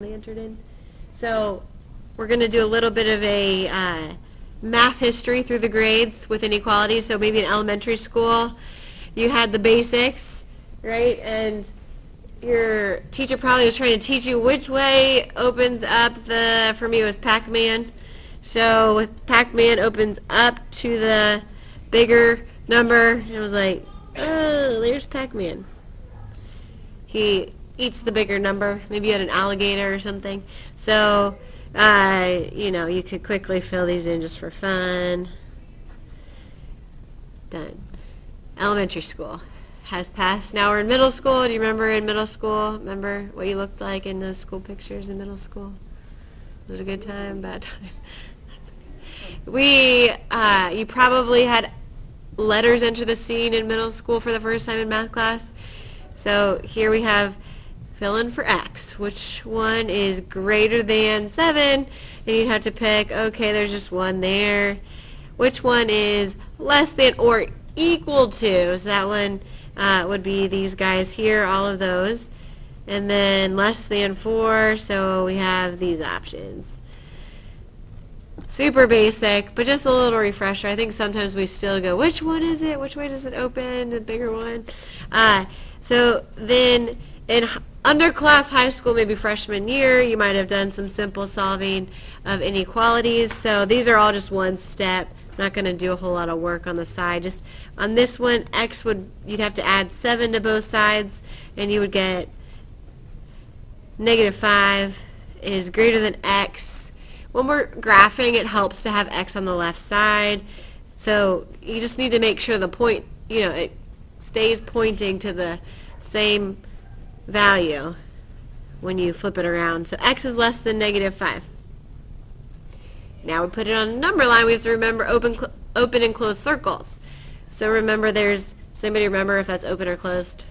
They entered in. So we're going to do a little bit of a math history through the grades with inequalities. So maybe in elementary school, you had the basics, right? And your teacher probably was trying to teach you which way opens up for me it was Pac-Man. So with Pac-Man opens up to the bigger number, it was like, oh, there's Pac-Man. He eats the bigger number. Maybe you had an alligator or something. So, you could quickly fill these in just for fun. Done. Elementary school has passed. Now we're in middle school. Do you remember in middle school? Remember what you looked like in those school pictures in middle school? Was it a good time? Bad time? That's okay. You probably had letters enter the scene in middle school for the first time in math class. So here we have fill in for x. Which one is greater than 7? And you'd have to pick, okay, there's just one there. Which one is less than or equal to? So that one would be these guys here, all of those. And then less than 4, so we have these options. Super basic, but just a little refresher. I think sometimes we still go, which one is it? Which way does it open? The bigger one. So then in underclass high school, maybe freshman year, you might have done some simple solving of inequalities. So these are all just one step. I'm not going to do a whole lot of work on the side. Just on this one, you'd have to add 7 to both sides, and you would get -5 is greater than x. When we're graphing, it helps to have x on the left side. So you just need to make sure the point, it stays pointing to the same value when you flip it around. So x is less than -5. Now we put it on a number line. We have to remember open and close circles. So remember, does anybody remember if that's open or closed?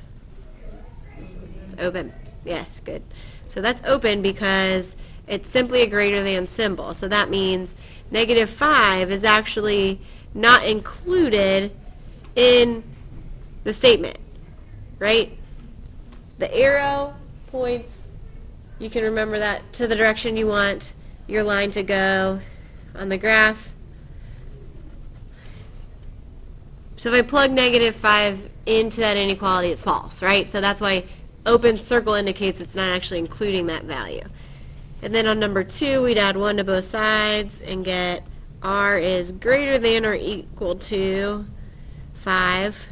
It's open. Yes, good. So that's open because it's simply a greater than symbol. So that means -5 is actually not included in the statement, right? The arrow points, you can remember that, to the direction you want your line to go on the graph. So if I plug -5 into that inequality, it's false, right? So that's why open circle indicates it's not actually including that value. And then on number 2, we'd add 1 to both sides and get r is greater than or equal to 5.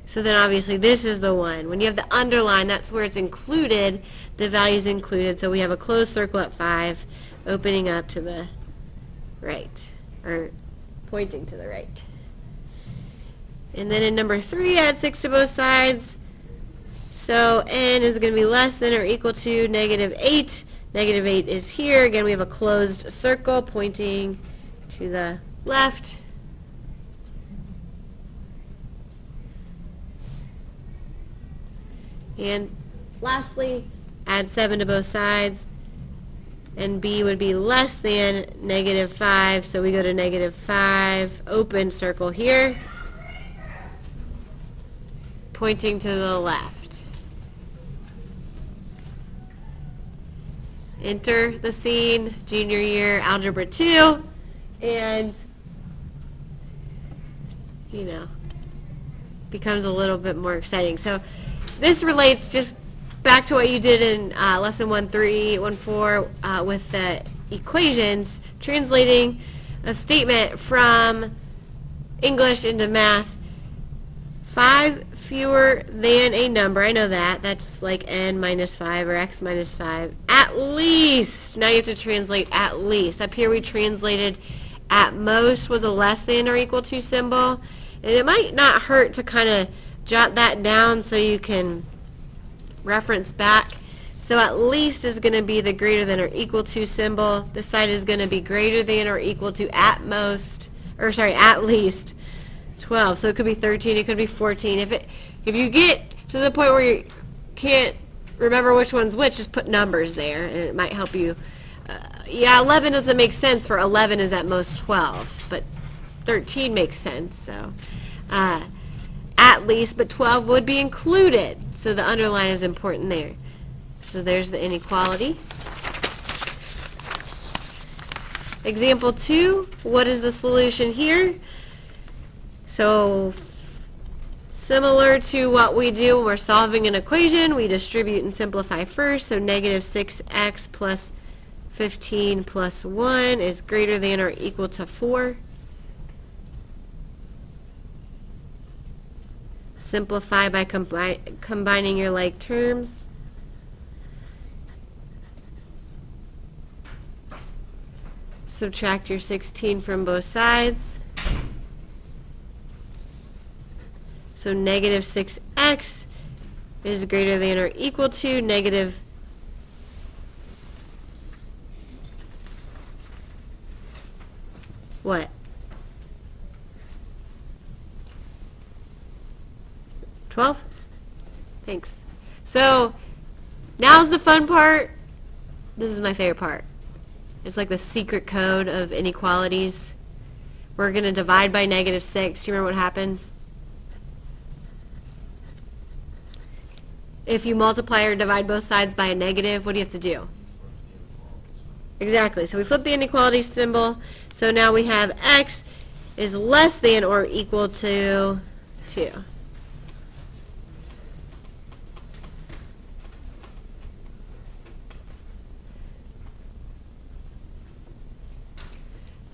So then obviously this is the one. When you have the underline, that's where it's included, the value's included. So we have a closed circle at 5, opening up to the right, or pointing to the right. And then in number 3, add 6 to both sides. So n is going to be less than or equal to -8. -8 is here. Again, we have a closed circle pointing to the left. And lastly, add 7 to both sides. And b would be less than -5. So we go to -5, open circle here, pointing to the left. Enter the scene, junior year, algebra 2, and, becomes a little bit more exciting. So this relates just back to what you did in lesson 1.3.1.4 with the equations, translating a statement from English into math. 5 fewer than a number, I know that's like n minus 5 or x minus 5, at least. Now you have to translate at least. Up here we translated at most was a less than or equal to symbol, and it might not hurt to kind of jot that down so you can reference back. So at least is going to be the greater than or equal to symbol. This side is going to be greater than or equal to at least 12. So it could be 13, it could be 14. If you get to the point where you can't remember which one's which, just put numbers there, and it might help you. 11 doesn't make sense, for 11 is at most 12, but 13 makes sense. So at least, but 12 would be included. So the underline is important there. So there's the inequality. Example 2, what is the solution here? So similar to what we do when we're solving an equation, we distribute and simplify first. So negative 6x plus 15 plus 1 is greater than or equal to 4. Simplify by combining your like terms. Subtract your 16 from both sides. So negative 6x is greater than or equal to negative what? 12? Thanks. So now's the fun part. This is my favorite part. It's like the secret code of inequalities. We're going to divide by negative 6. Do you remember what happens? If you multiply or divide both sides by a negative, what do you have to do? Exactly. So we flip the inequality symbol. So now we have x is less than or equal to 2.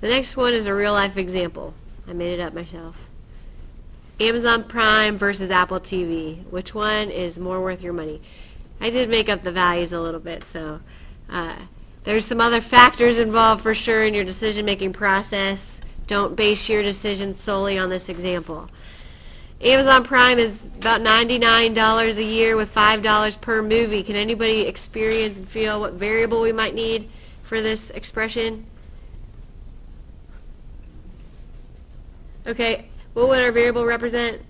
The next one is a real-life example. I made it up myself. Amazon Prime versus Apple TV. Which one is more worth your money? I did make up the values a little bit, so there's some other factors involved for sure in your decision-making process. Don't base your decision solely on this example. Amazon Prime is about $99 a year with $5 per movie. Can anybody experience and feel what variable we might need for this expression? Okay, what would our variable represent?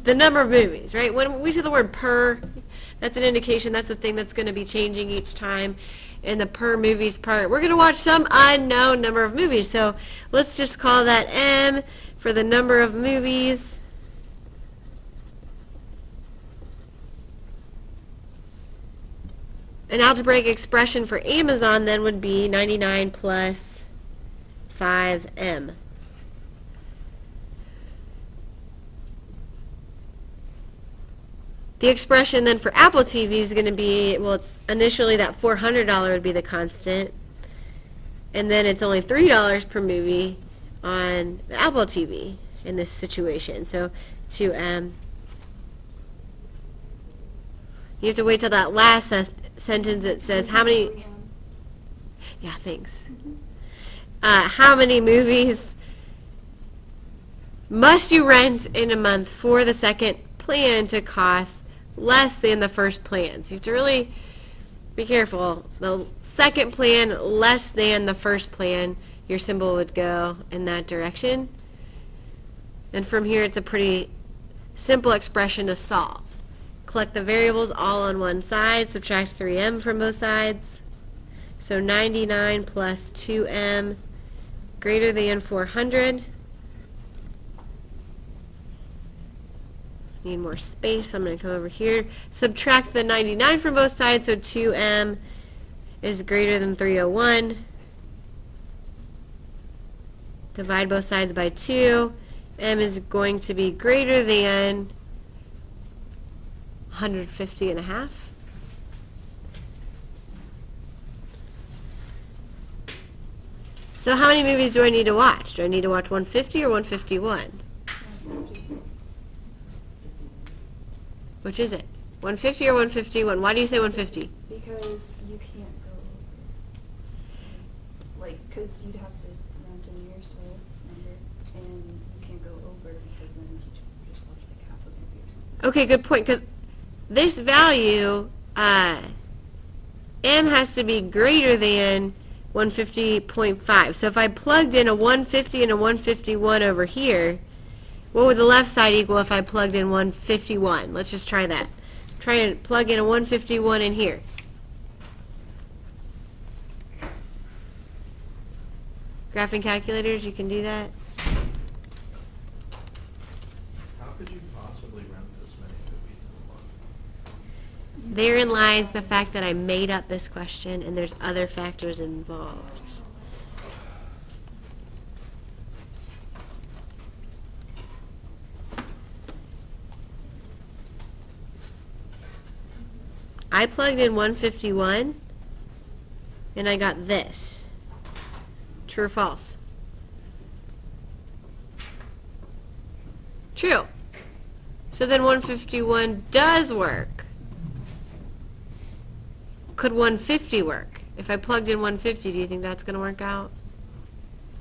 The number of movies, right? When we see the word per, that's an indication that's the thing that's going to be changing each time in the per movies part. We're going to watch some unknown number of movies, so let's just call that M for the number of movies. An algebraic expression for Amazon then would be 99 plus 5M. The expression then for Apple TV is going to be, well, it's initially that $400 would be the constant, and then it's only $3 per movie on the Apple TV in this situation. So 2M. You have to wait till that last sentence. It says how many. Yeah, thanks. How many movies must you rent in a month for the second plan to cost less than the first plan? So you have to really be careful. The second plan less than the first plan, your symbol would go in that direction. And from here, it's a pretty simple expression to solve. Collect the variables all on one side, subtract 3m from both sides. So 99 plus 2m greater than 400. Need more space, I'm going to come over here. Subtract the 99 from both sides, so 2m is greater than 301. Divide both sides by 2. M is going to be greater than 150 and a half. So how many movies do I need to watch? Do I need to watch 150 or 151? Which is it? 150 or 151? Why do you say 150? Because you can't go over. Like, because you'd have to rent in your store number, and you can't go over because then you just watch like half a movie or something. Okay, good point, because this value, M has to be greater than 150.5. So if I plugged in a 150 and a 151 over here, what would the left side equal if I plugged in 151? Let's just try that. Try and plug in a 151 in here. Graphing calculators, you can do that. How could really rent this many movies in a month. Therein lies the fact that I made up this question and there's other factors involved. I plugged in 151 and I got this. True or false? True. So then 151 does work. Could 150 work? If I plugged in 150, do you think that's going to work out?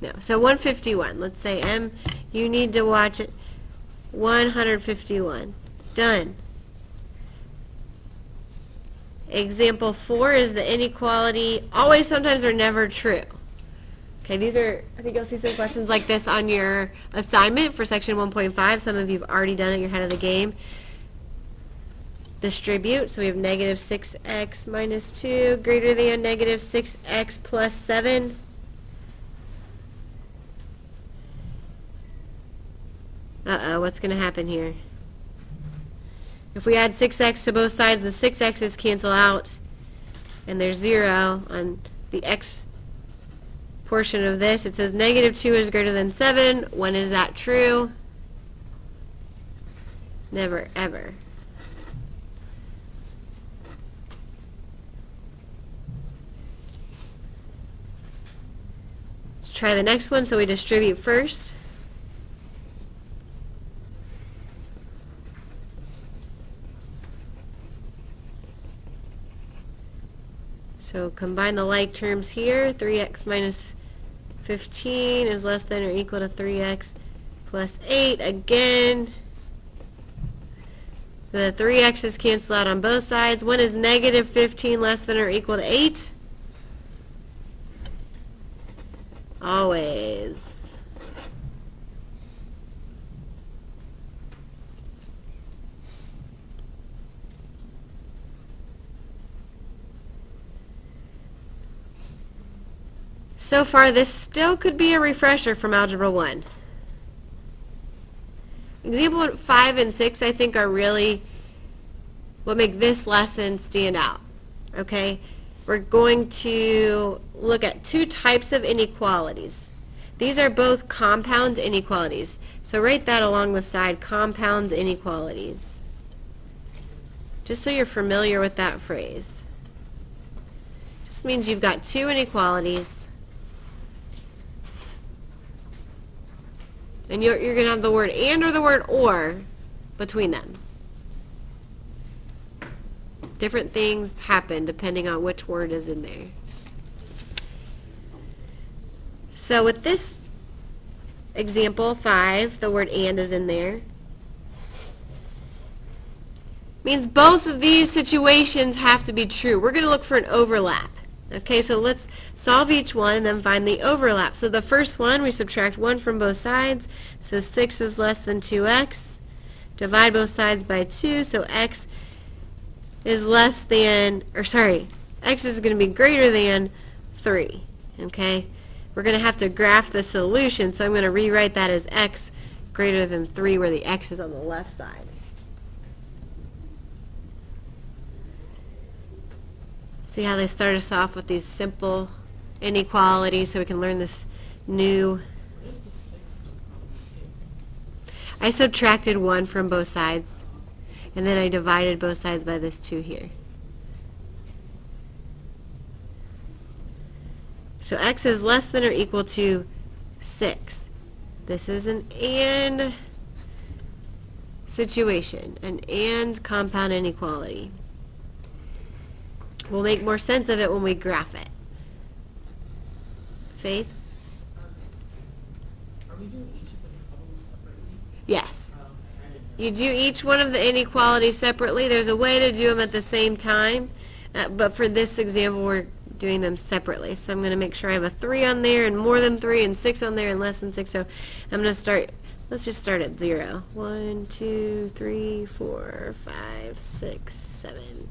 No. So 151. Let's say M, you need to watch it. 151. Done. Example 4 is the inequality always, sometimes, or never true. Okay, these are, I think you'll see some questions like this on your assignment for section 1.5. Some of you have already done it, you're ahead of the game. Distribute, so we have negative 6x minus 2 greater than negative 6x plus 7. Uh-oh, what's going to happen here? If we add 6x to both sides, the 6x's cancel out, and there's 0 on the x portion of this. It says negative 2 is greater than 7. When is that true? Never, ever. Let's try the next one. So we distribute first. So combine the like terms here. 3x minus 15 is less than or equal to 3x plus 8. Again, the 3x's cancel out on both sides. When is negative 15 less than or equal to 8? Always. So far, this still could be a refresher from Algebra 1. Example 5 and 6, I think, are really what make this lesson stand out. Okay? We're going to look at two types of inequalities. These are both compound inequalities. So write that along the side, compound inequalities. Just so you're familiar with that phrase. Just means you've got two inequalities. And you're going to have the word and or the word or between them. Different things happen depending on which word is in there. So with this example 5, the word and is in there. Means both of these situations have to be true. We're going to look for an overlap. Okay, so let's solve each one and then find the overlap. So the first one, we subtract 1 from both sides. So 6 is less than 2x. Divide both sides by 2, so x is less than, or sorry, x is going to be greater than 3. Okay, we're going to have to graph the solution, so I'm going to rewrite that as x greater than 3, where the x is on the left side. See how they start us off with these simple inequalities so we can learn this new. I subtracted 1 from both sides, and then I divided both sides by this 2 here. So x is less than or equal to 6. This is an and situation, an and compound inequality. We'll make more sense of it when we graph it. Faith? Are we doing each of the inequalities separately? Yes. I didn't know. You do each one of the inequalities separately. There's a way to do them at the same time, but for this example, we're doing them separately. So I'm going to make sure I have a 3 on there, and more than 3, and 6 on there, and less than 6. So I'm going to start, let's just start at 0. 1, 2, 3, 4, 5, 6, 7.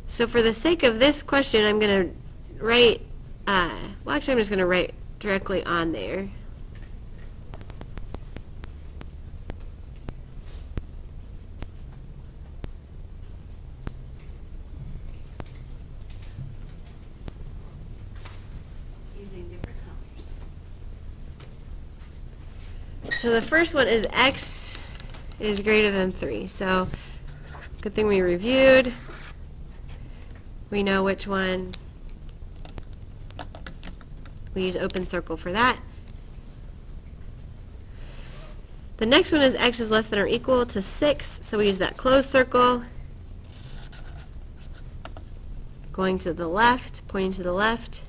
So for the sake of this question, I'm going to write, well, actually I'm just going to write directly on there. Using different colors. So the first one is x is greater than 3. So good thing we reviewed. We know which one. We use open circle for that. The next one is x is less than or equal to 6, so we use that closed circle. Going to the left, pointing to the left.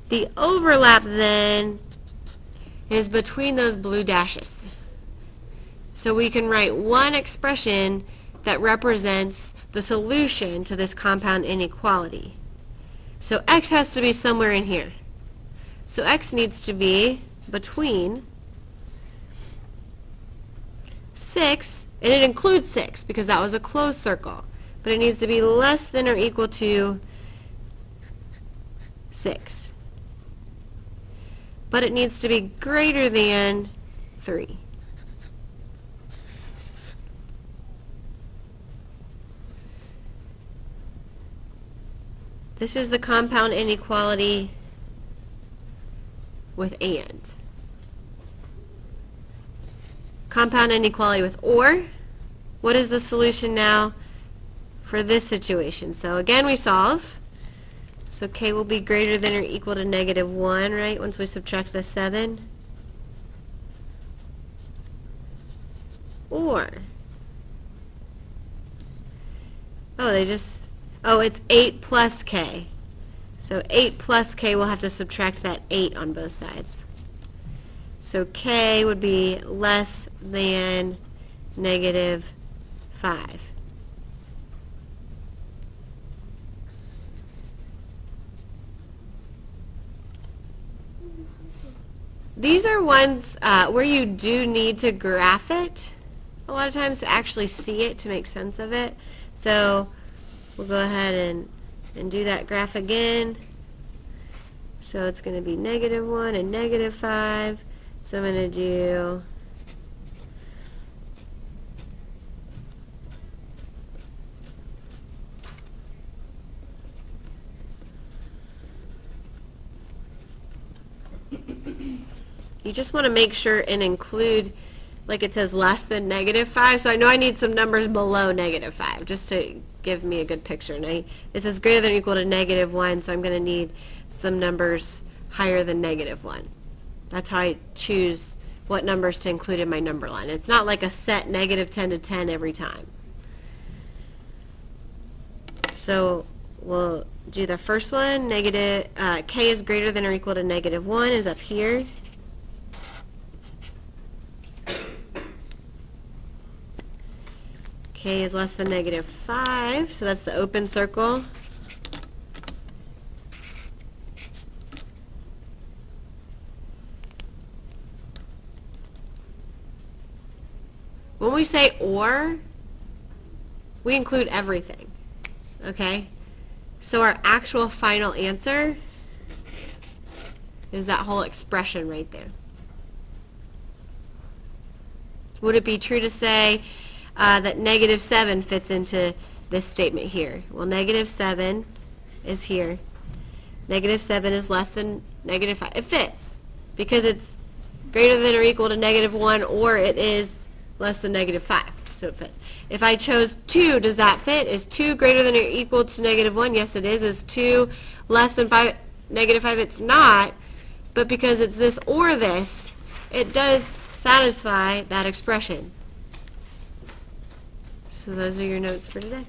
The overlap then is between those blue dashes. So we can write one expression that represents the solution to this compound inequality. So x has to be somewhere in here. So x needs to be between 6, and it includes 6 because that was a closed circle, but it needs to be less than or equal to 6. But it needs to be greater than 3. This is the compound inequality with and. Compound inequality with or. What is the solution now for this situation? So again, we solve. So k will be greater than or equal to -1, right, once we subtract the 7. Or, it's 8 plus k. So 8 plus k, we'll have to subtract that 8 on both sides. So k would be less than -5. These are ones where you do need to graph it a lot of times to actually see it, to make sense of it. So we'll go ahead and do that graph again. So it's going to be -1 and -5. So I'm going to do you just want to make sure and include, like it says, less than -5. So I know I need some numbers below -5 just to give me a good picture. And it says greater than or equal to -1, so I'm going to need some numbers higher than -1. That's how I choose what numbers to include in my number line. It's not like a set -10 to 10 every time. So we'll do the first one. K is greater than or equal to -1 is up here. K is less than -5, so that's the open circle. When we say or, we include everything, okay? So our actual final answer is that whole expression right there. Would it be true to say that -7 fits into this statement here? Well, -7 is here. -7 is less than -5. It fits because it's greater than or equal to -1, or it is less than -5. So it fits. If I chose 2, does that fit? Is 2 greater than or equal to -1? Yes, it is. Is 2 less than -5? It's not. But because it's this or this, it does satisfy that expression. So those are your notes for today.